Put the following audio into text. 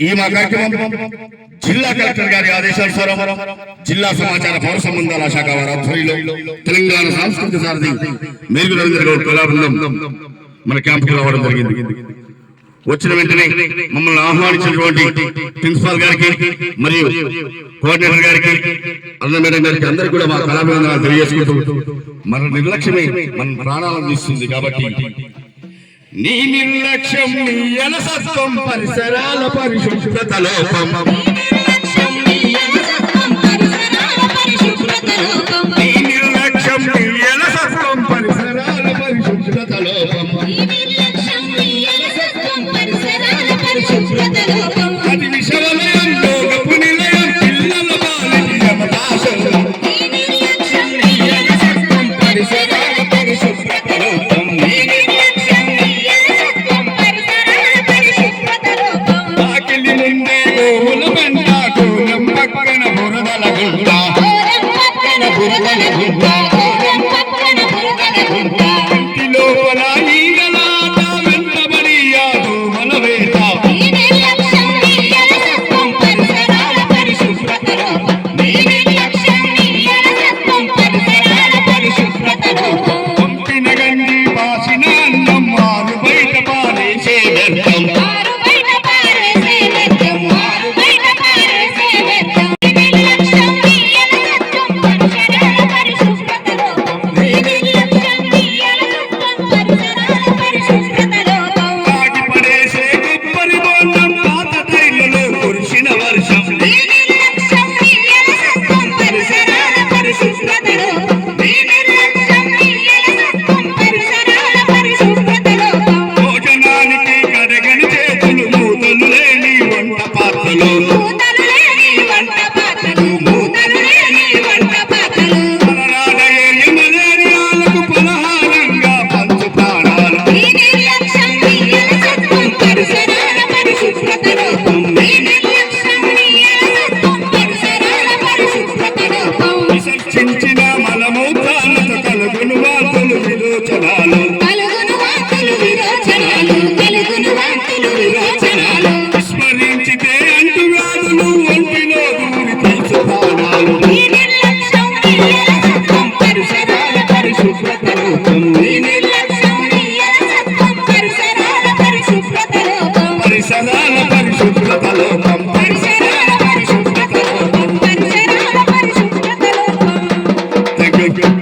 ఈ మా కార్యక్రమం జిల్లా కలెక్టర్ గారి ఆదేశానుసారం జిల్లా సమాచార పౌర సంబంధాల శాఖ వారి ఆధ్వర్యంలో తెలంగాణ సాంస్కృతిక సారథి మేరుగు రవీంద్ర గౌడ్ కళా బృందం మన క్యాంపుకి రావడం జరిగింది. వచ్చిన వెంటనే మమ్మల్ని ఆహ్వానించినటువంటి ప్రిన్సిపాల్ గారికి మరియు కోఆర్డినేటర్ గారికి అన్న మేడం గారికి అందరికీ కూడా మా కళాభివందనాలు తెలియజేసుకుంటూ మన నిర్లక్ష్యమే మన ప్రాణాలను తీస్తుంది కాబట్టి నీ నిర్లక్ష్యం నీ అలసత్వం పరిసరాల పరిశుభ్రత లోపం నీ నిర్లక్ష్యం నీ అలసత్వం పరిసరాల పరిశుభ్రత లోపం అది విషవలయం లోకపు నిలయం పిల్లల బాలికి యమదాశం నీ నిర్లక్ష్యం నీ అలసత్వం పరిసరాల పరిశుభ్రత లోపం Thank you.